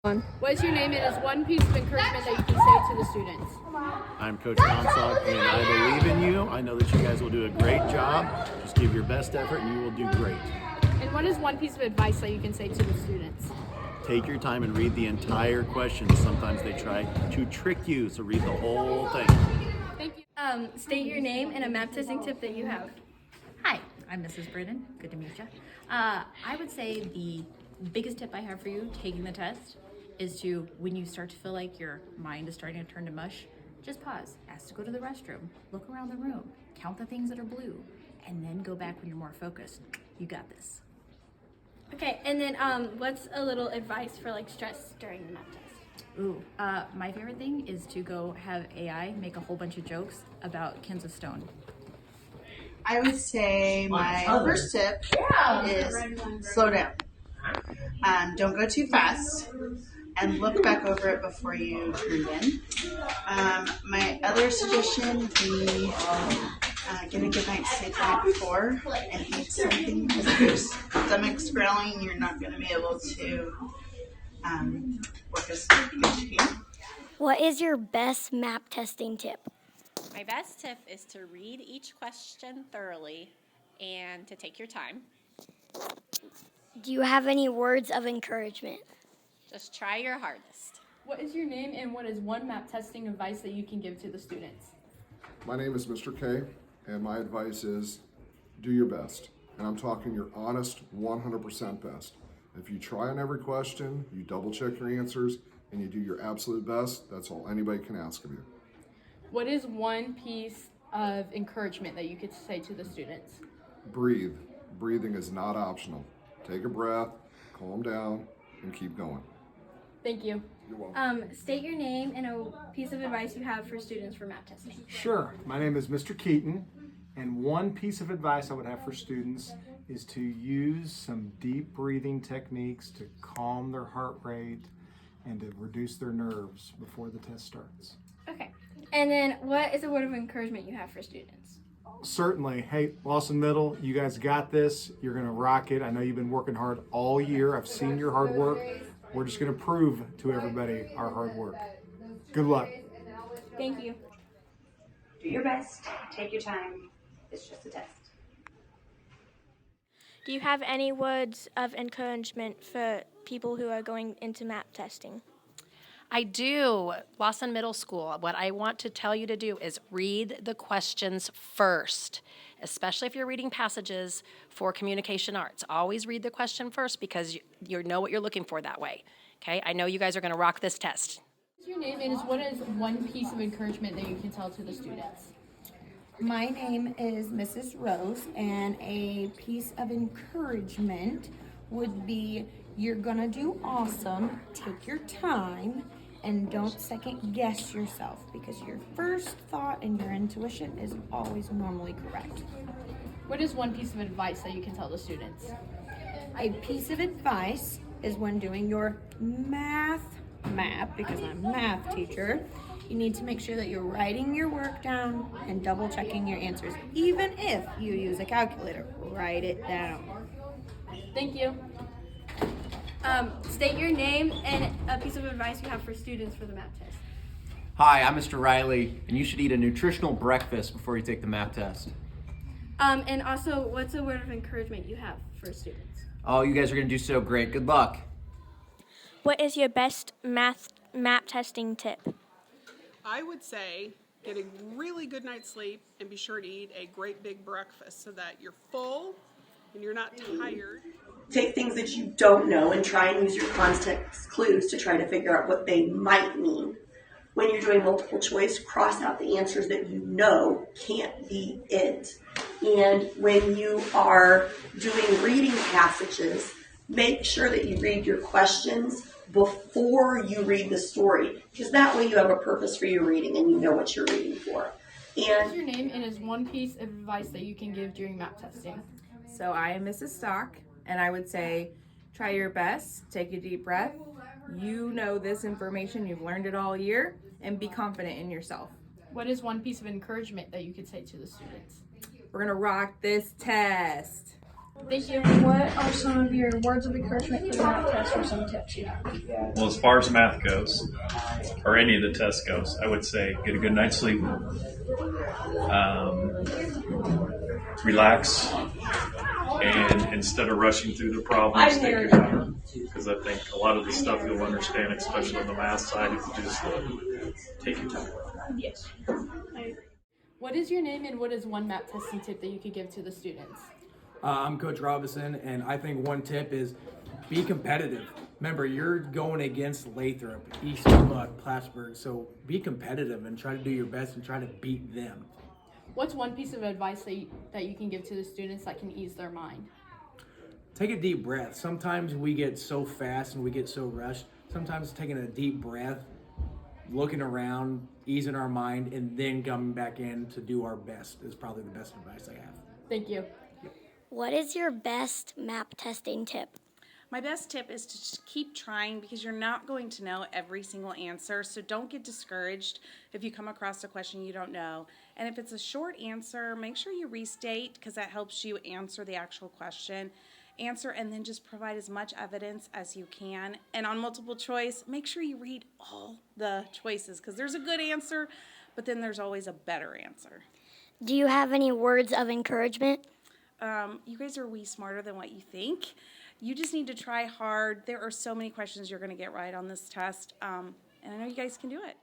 What is your name and is one piece of encouragement that you can say to the students? I'm Coach Comstock, and I believe in you. I know that you guys will do a great job. Just give your best effort, and you will do great. And what is one piece of advice that you can say to the students? Take your time and read the entire question. Sometimes they try to trick you, so read the whole thing. Thank you. State your name and a map testing tip that you have. Hi, I'm Mrs. Britton. Good to meet you. I would say the biggest tip I have for you taking the test is to, when you start to feel like your mind is starting to turn to mush, just pause, ask to go to the restroom, look around the room, count the things that are blue, and then go back when you're more focused. You got this. Okay, and then what's a little advice for like stress during the map test? Ooh, my favorite thing is to go have AI make a whole bunch of jokes about cans of stone. I would say my first tip is slow down. Don't go too fast and look back over it before you turn it in. My other suggestion would be get a good night's sleep the night before and eat something, because if your stomach's growling, you're not going to be able to work as good as you can. What is your best map testing tip? My best tip is to read each question thoroughly and to take your time. Do you have any words of encouragement? Just try your hardest. What is your name and what is one map testing advice that you can give to the students? My name is Mr. K, and my advice is do your best. And I'm talking your honest 100% best. If you try on every question, you double check your answers, and you do your absolute best, that's all anybody can ask of you. What is one piece of encouragement that you could say to the students? Breathe. Breathing is not optional. Take a breath, calm down, and keep going. Thank you. You're welcome. State your name and a piece of advice you have for students for map testing. Sure. My name is Mr. Keaton, and one piece of advice I would have for students is to use some deep breathing techniques to calm their heart rate and to reduce their nerves before the test starts. Okay. And then what is a word of encouragement you have for students? Certainly. Hey, Lawson Middle, you guys got this. You're going to rock it. I know you've been working hard all year. I've seen your hard work. We're just going to prove to everybody our hard work. Good luck. Thank you. Do your best. Take your time. It's just a test. Do you have any words of encouragement for people who are going into map testing? I do. Lawson Middle School, what I want to tell you to do is read the questions first, especially if you're reading passages for communication arts. Always read the question first because you know what you're looking for that way. Okay, I know you guys are going to rock this test. What's your name and what is one piece of encouragement that you can tell to the students? My name is Mrs. Rose, and a piece of encouragement would be you're gonna do awesome, take your time, and don't second guess yourself, because your first thought and your intuition is always normally correct. What is one piece of advice that you can tell the students? A piece of advice is when doing your math map, because I'm a math teacher, you need to make sure that you're writing your work down and double checking your answers. Even if you use a calculator, write it down. Thank you. State your name and a piece of advice you have for students for the map test. Hi, I'm Mr. Riley, and you should eat a nutritional breakfast before you take the map test. And also, what's a word of encouragement you have for students? Oh, you guys are going to do so great. Good luck. What is your best map testing tip? I would say get a really good night's sleep and be sure to eat a great big breakfast so that you're full and you're not tired. Take things that you don't know and try and use your context clues to try to figure out what they might mean. When you're doing multiple choice, cross out the answers that you know can't be it. And when you are doing reading passages, make sure that you read your questions before you read the story, because that way you have a purpose for your reading and you know what you're reading for. What's your name and is one piece of advice that you can give during map testing? So I am Mrs. Stock, and I would say try your best, take a deep breath. You know this information, you've learned it all year, and be confident in yourself. What is one piece of encouragement that you could say to the students? We're gonna rock this test. Thank you. What are some of your words of encouragement for the math test or some tips you have? Well, as far as math goes, or any of the tests goes, I would say get a good night's sleep, relax, and instead of rushing through the problems, take your time. Because I think a lot of the stuff you'll understand, especially on the math side, if you just take your time. Yes. What is your name and what is one map testing tip that you could give to the students? I'm Coach Robinson, and I think one tip is be competitive. Remember, you're going against Lathrop, East Buck, Plattsburgh, so be competitive and try to do your best and try to beat them. What's one piece of advice that you can give to the students that can ease their mind? Take a deep breath. Sometimes we get so fast and we get so rushed. Sometimes taking a deep breath, looking around, easing our mind, and then coming back in to do our best is probably the best advice I have. Thank you. What is your best map testing tip? My best tip is to just keep trying because you're not going to know every single answer. So don't get discouraged if you come across a question you don't know. And if it's a short answer, make sure you restate because that helps you answer the actual question. Answer and then just provide as much evidence as you can. And on multiple choice, make sure you read all the choices because there's a good answer, but then there's always a better answer. Do you have any words of encouragement? You guys are way smarter than what you think. You just need to try hard. There are so many questions you're going to get right on this test, and I know you guys can do it.